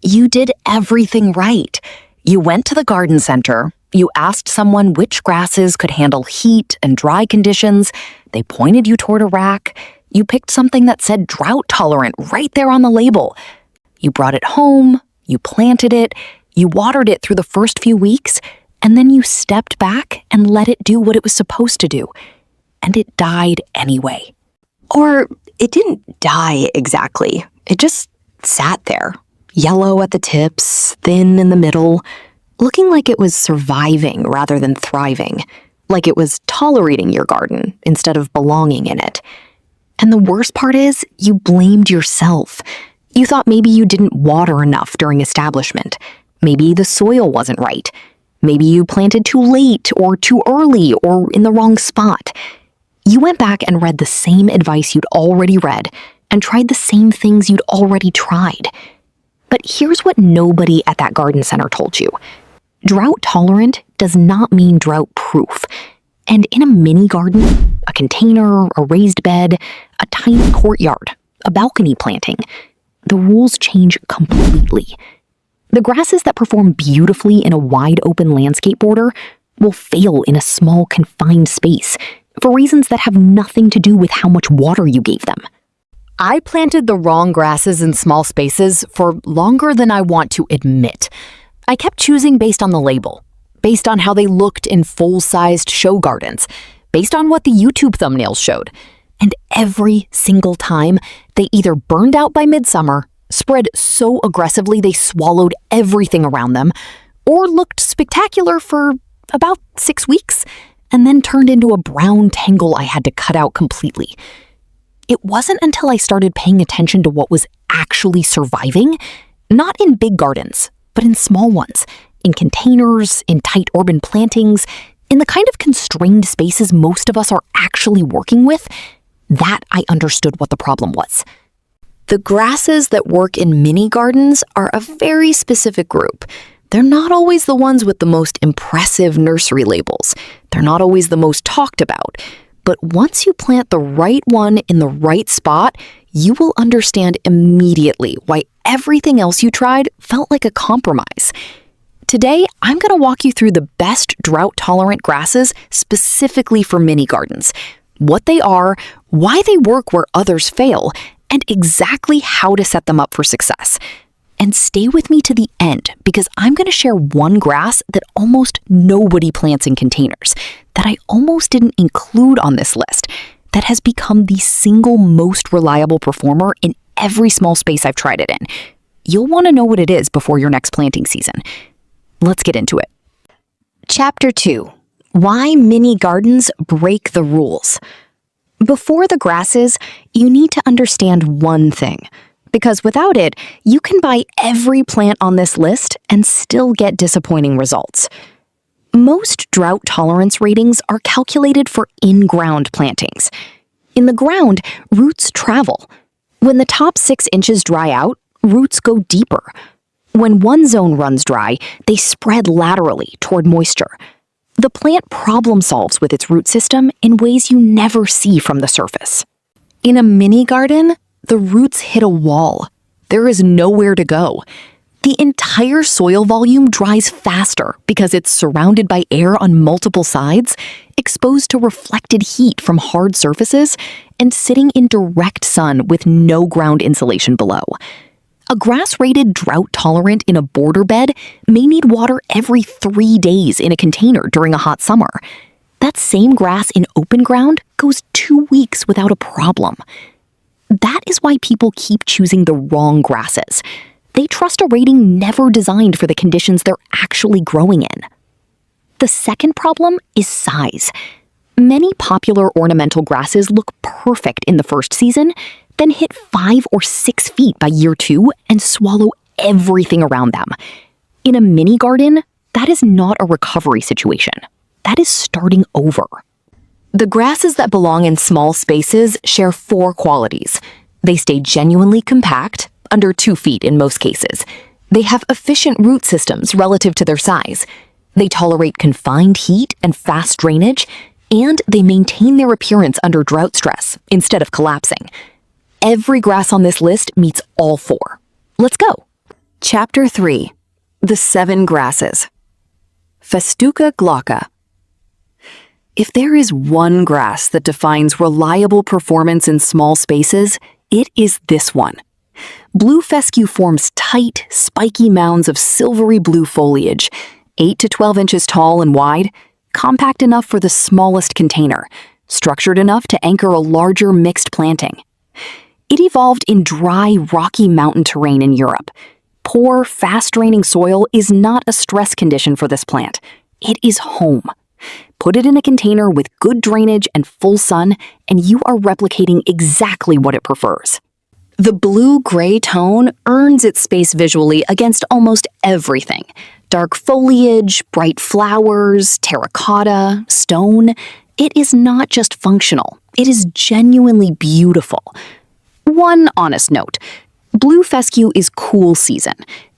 You did everything right. You went to the garden center, you asked someone which grasses could handle heat and dry conditions, they pointed you toward a rack, you picked something that said drought-tolerant right there on the label. You brought it home, you planted it, you watered it through the first few weeks, and then you stepped back and let it do what it was supposed to do. And it died anyway. Or it didn't die exactly. It just sat there, yellow at the tips, thin in the middle, looking like it was surviving rather than thriving, like it was tolerating your garden instead of belonging in it. And the worst part is, you blamed yourself. You thought maybe you didn't water enough during establishment. Maybe the soil wasn't right. Maybe you planted too late or too early or in the wrong spot. You went back and read the same advice you'd already read and tried the same things you'd already tried. But here's what nobody at that garden center told you. Drought-tolerant does not mean drought-proof. And in a mini garden, a container, a raised bed, a tiny courtyard, a balcony planting, the rules change completely. The grasses that perform beautifully in a wide open landscape border will fail in a small confined space for reasons that have nothing to do with how much water you gave them. I planted the wrong grasses in small spaces for longer than I want to admit. I kept choosing based on the label, based on how they looked in full-sized show gardens, based on what the YouTube thumbnails showed. And every single time, they either burned out by midsummer, spread so aggressively they swallowed everything around them, or looked spectacular for about 6 weeks, and then turned into a brown tangle I had to cut out completely. It wasn't until I started paying attention to what was actually surviving, not in big gardens, but in small ones, in containers, in tight urban plantings, in the kind of constrained spaces most of us are actually working with, that I understood what the problem was. The grasses that work in mini gardens are a very specific group. They're not always the ones with the most impressive nursery labels. They're not always the most talked about. But once you plant the right one in the right spot, you will understand immediately why everything else you tried felt like a compromise. Today, I'm going to walk you through the best drought-tolerant grasses specifically for mini gardens, what they are, why they work where others fail, and exactly how to set them up for success. And stay with me to the end, because I'm going to share one grass that almost nobody plants in containers, that I almost didn't include on this list, that has become the single most reliable performer in every small space I've tried it in. You'll want to know what it is before your next planting season. Let's get into it. Chapter 2. Why mini gardens break the rules. Before the grasses, you need to understand one thing, because without it, you can buy every plant on this list and still get disappointing results. Most drought tolerance ratings are calculated for in-ground plantings. In the ground, roots travel. When the top 6 inches dry out, roots go deeper. When one zone runs dry, they spread laterally toward moisture. The plant problem solves with its root system in ways you never see from the surface. In a mini garden, the roots hit a wall. There is nowhere to go. The entire soil volume dries faster because it's surrounded by air on multiple sides, exposed to reflected heat from hard surfaces, and sitting in direct sun with no ground insulation below. A grass rated drought-tolerant in a border bed may need water every 3 days in a container during a hot summer. That same grass in open ground goes 2 weeks without a problem. That is why people keep choosing the wrong grasses. They trust a rating never designed for the conditions they're actually growing in. The second problem is size. Many popular ornamental grasses look perfect in the first season, then hit 5 or 6 feet by year 2 and swallow everything around them. In a mini garden, that is not a recovery situation. That is starting over. The grasses that belong in small spaces share 4 qualities. They stay genuinely compact, under 2 feet in most cases. They have efficient root systems relative to their size. They tolerate confined heat and fast drainage, and they maintain their appearance under drought stress instead of collapsing. Every grass on this list meets all 4. Let's go. Chapter 3. The 7 Grasses. Festuca glauca. If there is one grass that defines reliable performance in small spaces, it is this one. Blue fescue forms tight, spiky mounds of silvery blue foliage, 8 to 12 inches tall and wide, compact enough for the smallest container, structured enough to anchor a larger mixed planting. It evolved in dry, rocky mountain terrain in Europe. Poor, fast-draining soil is not a stress condition for this plant. It is home. Put it in a container with good drainage and full sun, and you are replicating exactly what it prefers. The blue-gray tone earns its space visually against almost everything. Dark foliage, bright flowers, terracotta, stone. It is not just functional. It is genuinely beautiful. One honest note. Blue fescue is cool season.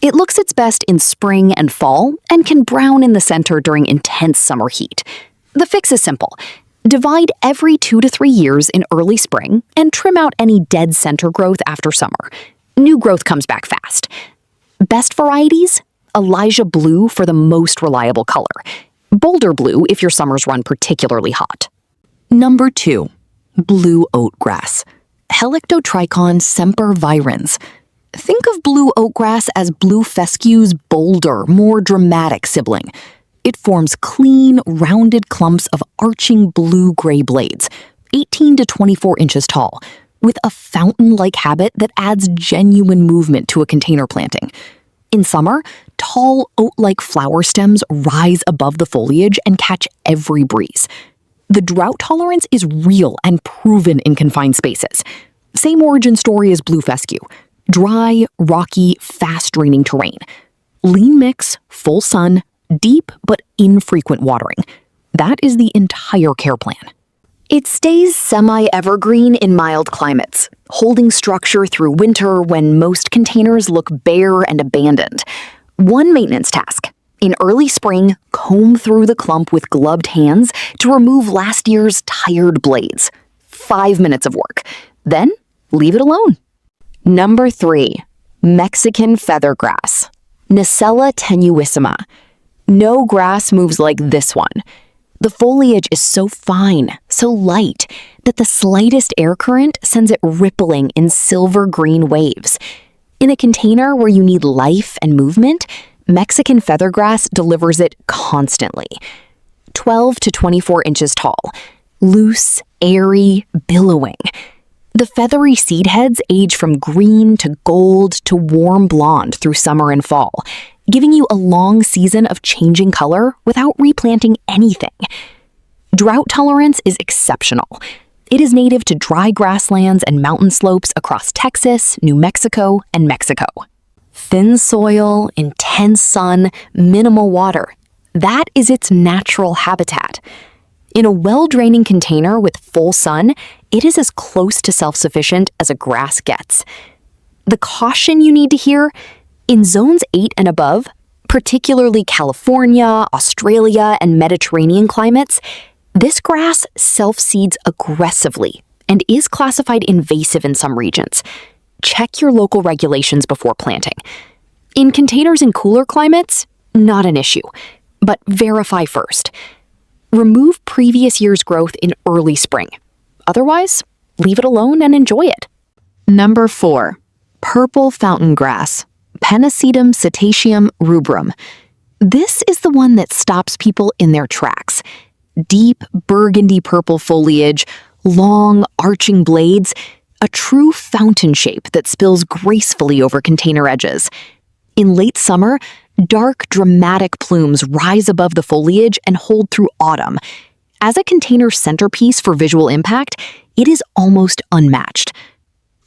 It looks its best in spring and fall and can brown in the center during intense summer heat. The fix is simple. Divide every 2 to 3 years in early spring and trim out any dead center growth after summer. New growth comes back fast. Best varieties? Elijah Blue for the most reliable color. Boulder Blue if your summers run particularly hot. Number 2. Blue oatgrass. Helictotrichon sempervirens. Think of blue oatgrass as blue fescue's bolder, more dramatic sibling. It forms clean, rounded clumps of arching blue-gray blades, 18 to 24 inches tall, with a fountain-like habit that adds genuine movement to a container planting. In summer, tall oat-like flower stems rise above the foliage and catch every breeze. The drought tolerance is real and proven in confined spaces. Same origin story as blue fescue. Dry, rocky, fast-draining terrain. Lean mix, full sun, deep but infrequent watering. That is the entire care plan. It stays semi-evergreen in mild climates, holding structure through winter when most containers look bare and abandoned. One maintenance task. In early spring, comb through the clump with gloved hands to remove last year's tired blades. 5 minutes of work. Then, leave it alone. Number 3. Mexican feathergrass. Nicella tenuissima. No grass moves like this one. The foliage is so fine, so light, that the slightest air current sends it rippling in silver-green waves. In a container where you need life and movement, Mexican feathergrass delivers it constantly. 12 to 24 inches tall, loose, airy, billowing. The feathery seed heads age from green to gold to warm blonde through summer and fall, giving you a long season of changing color without replanting anything. Drought tolerance is exceptional. It is native to dry grasslands and mountain slopes across Texas, New Mexico, and Mexico. Thin soil, intense sun, minimal water. That is its natural habitat. In a well-draining container with full sun, it is as close to self-sufficient as a grass gets. The caution you need to hear? In zones 8 and above, particularly California, Australia, and Mediterranean climates, this grass self-seeds aggressively and is classified invasive in some regions. Check your local regulations before planting. In containers in cooler climates, not an issue, but verify first. Remove previous year's growth in early spring. Otherwise, leave it alone and enjoy it. Number 4. Purple fountain grass. Pennisetum cetaceum rubrum. This is the one that stops people in their tracks. Deep burgundy purple foliage, long arching blades, a true fountain shape that spills gracefully over container edges. In late summer, dark, dramatic plumes rise above the foliage and hold through autumn. As a container centerpiece for visual impact, it is almost unmatched.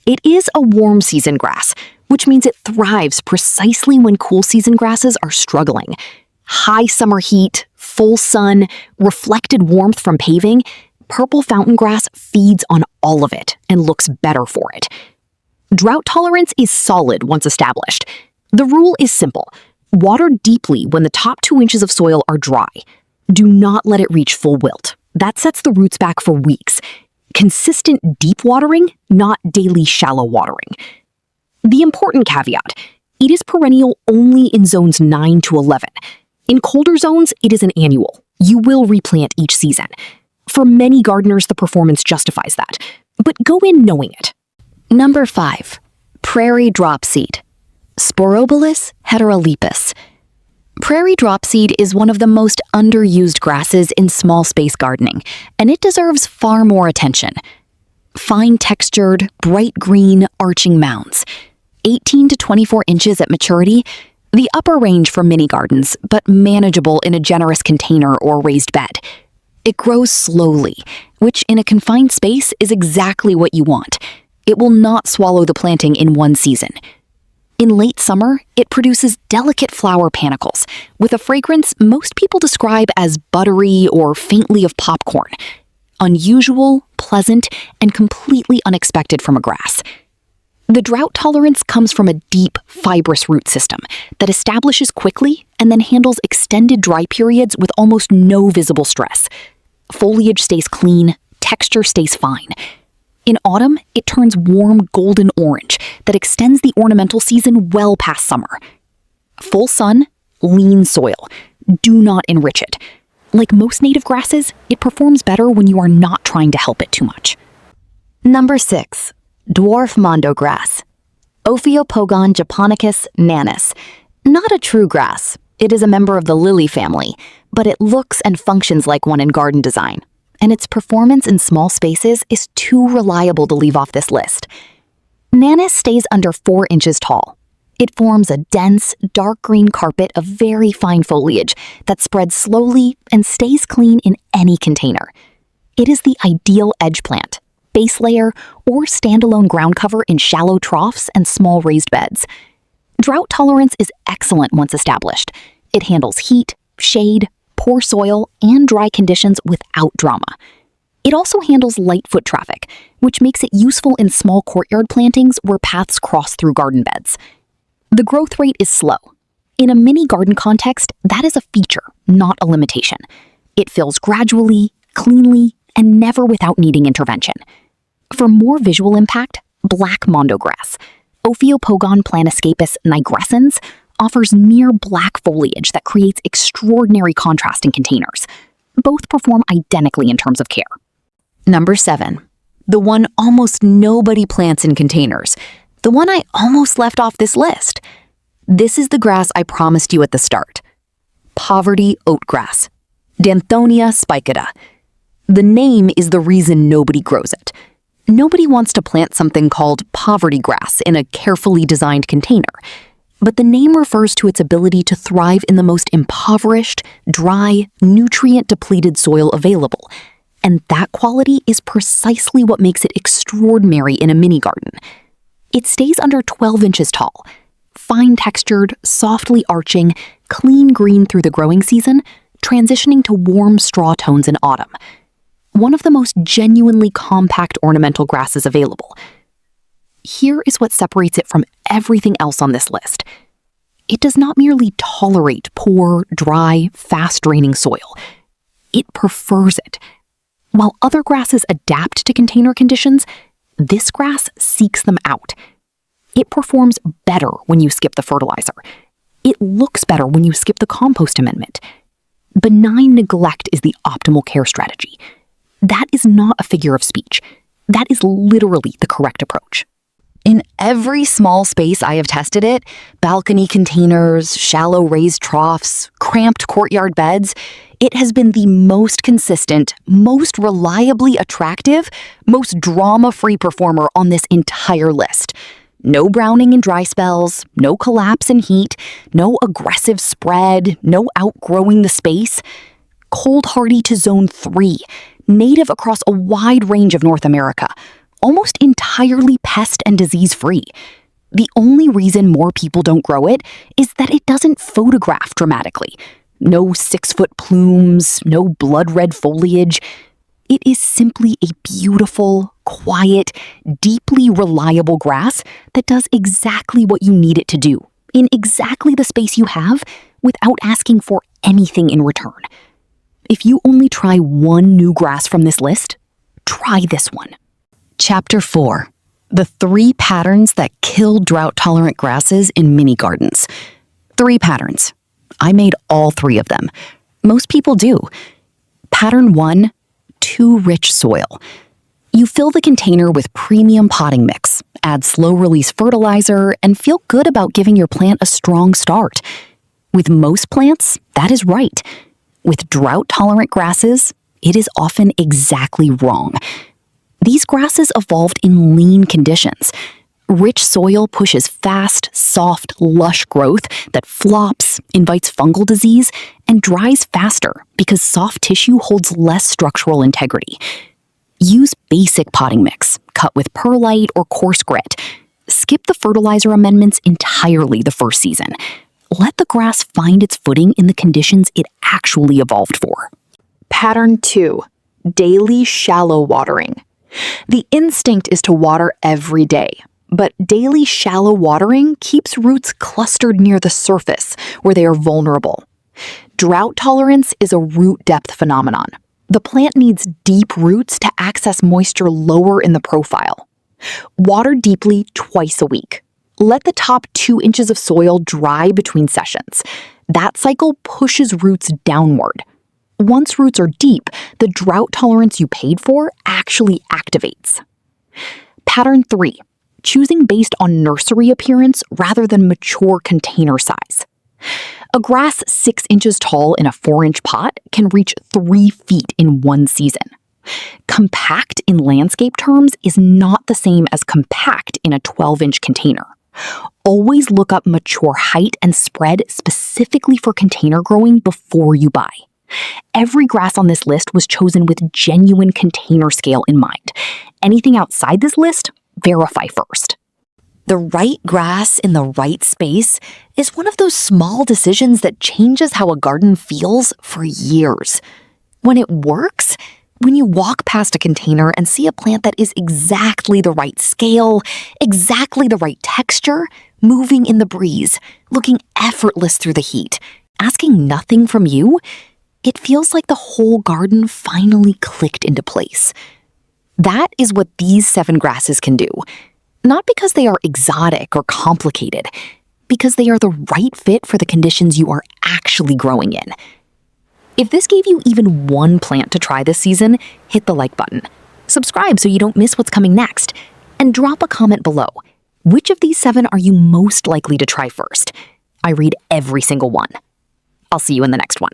It is a warm season grass, which means it thrives precisely when cool season grasses are struggling. High summer heat, full sun, reflected warmth from paving, purple fountain grass feeds on all of it and looks better for it. Drought tolerance is solid once established. The rule is simple. Water deeply when the top 2 inches of soil are dry. Do not let it reach full wilt. That sets the roots back for weeks. Consistent deep watering, not daily shallow watering. The important caveat, It is perennial only in zones 9 to 11. In colder zones, it is an annual. You will replant each season. For many gardeners, the performance justifies that, but go in knowing it. Number 5. Prairie dropseed. Sporobolus heterolepis. Prairie dropseed is one of the most underused grasses in small space gardening, and it deserves far more attention. Fine-textured, bright green, arching mounds. 18 to 24 inches at maturity, the upper range for mini gardens, but manageable in a generous container or raised bed. It grows slowly, which in a confined space is exactly what you want. It will not swallow the planting in one season. In late summer, it produces delicate flower panicles with a fragrance most people describe as buttery or faintly of popcorn. Unusual, pleasant, and completely unexpected from a grass. The drought tolerance comes from a deep, fibrous root system that establishes quickly and then handles extended dry periods with almost no visible stress. Foliage stays clean, texture stays fine. In autumn, it turns warm golden orange that extends the ornamental season well past summer. Full sun, lean soil. Do not enrich it. Like most native grasses, it performs better when you are not trying to help it too much. Number 6. Dwarf mondo grass. Ophiopogon japonicus nanus. Not a true grass. It is a member of the lily family, but it looks and functions like one in garden design. And its performance in small spaces is too reliable to leave off this list. Nanus stays under 4 inches tall. It forms a dense, dark green carpet of very fine foliage that spreads slowly and stays clean in any container. It is the ideal edge plant, base layer, or standalone ground cover in shallow troughs and small raised beds. Drought tolerance is excellent once established. It handles heat, shade, poor soil, and dry conditions without drama. It also handles light foot traffic, which makes it useful in small courtyard plantings where paths cross through garden beds. The growth rate is slow. In a mini garden context, that is a feature, not a limitation. It fills gradually, cleanly, and never without needing intervention. For more visual impact, black mondo grass, Ophiopogon planiscapus nigrescens, offers near black foliage that creates extraordinary contrast in containers. Both perform identically in terms of care. Number 7. The one almost nobody plants in containers. The one I almost left off this list. This is the grass I promised you at the start. Poverty oatgrass. Danthonia spicata. The name is the reason nobody grows it. Nobody wants to plant something called poverty grass in a carefully designed container. But the name refers to its ability to thrive in the most impoverished, dry, nutrient-depleted soil available. And that quality is precisely what makes it extraordinary in a mini garden. It stays under 12 inches tall, fine-textured, softly arching, clean green through the growing season, transitioning to warm straw tones in autumn. One of the most genuinely compact ornamental grasses available. Here is what separates it from everything else on this list. It does not merely tolerate poor, dry, fast-draining soil. It prefers it. While other grasses adapt to container conditions, this grass seeks them out. It performs better when you skip the fertilizer. It looks better when you skip the compost amendment. Benign neglect is the optimal care strategy. That is not a figure of speech. That is literally the correct approach. In every small space I have tested it, balcony containers, shallow raised troughs, cramped courtyard beds, it has been the most consistent, most reliably attractive, most drama-free performer on this entire list. No browning in dry spells, no collapse in heat, no aggressive spread, no outgrowing the space. Cold hardy to zone 3, native across a wide range of North America, almost entirely pest and disease-free. The only reason more people don't grow it is that it doesn't photograph dramatically. No 6-foot plumes, no blood-red foliage. It is simply a beautiful, quiet, deeply reliable grass that does exactly what you need it to do, in exactly the space you have, without asking for anything in return. If you only try one new grass from this list, try this one. Chapter 4. The 3 patterns that kill drought-tolerant grasses in mini gardens. 3 patterns. I made all 3 of them. Most people do. Pattern 1, too rich soil. You fill the container with premium potting mix, add slow-release fertilizer, and feel good about giving your plant a strong start. With most plants, that is right. With drought-tolerant grasses, it is often exactly wrong. These grasses evolved in lean conditions. Rich soil pushes fast, soft, lush growth that flops, invites fungal disease, and dries faster because soft tissue holds less structural integrity. Use basic potting mix, cut with perlite or coarse grit. Skip the fertilizer amendments entirely the first season. Let the grass find its footing in the conditions it actually evolved for. Pattern 2, daily shallow watering. The instinct is to water every day, but daily shallow watering keeps roots clustered near the surface where they are vulnerable. Drought tolerance is a root depth phenomenon. The plant needs deep roots to access moisture lower in the profile. Water deeply twice a week. Let the top 2 inches of soil dry between sessions. That cycle pushes roots downward. Once roots are deep, the drought tolerance you paid for actually activates. Pattern 3, choosing based on nursery appearance rather than mature container size. A grass 6 inches tall in a 4-inch pot can reach 3 feet in one season. Compact in landscape terms is not the same as compact in a 12-inch container. Always look up mature height and spread specifically for container growing before you buy. Every grass on this list was chosen with genuine container scale in mind. Anything outside this list, verify first. The right grass in the right space is one of those small decisions that changes how a garden feels for years. When it works, when you walk past a container and see a plant that is exactly the right scale, exactly the right texture, moving in the breeze, looking effortless through the heat, asking nothing from you, it feels like the whole garden finally clicked into place. That is what these 7 grasses can do. Not because they are exotic or complicated, because they are the right fit for the conditions you are actually growing in. If this gave you even one plant to try this season, hit the like button. Subscribe so you don't miss what's coming next. And drop a comment below. Which of these 7 are you most likely to try first? I read every single one. I'll see you in the next one.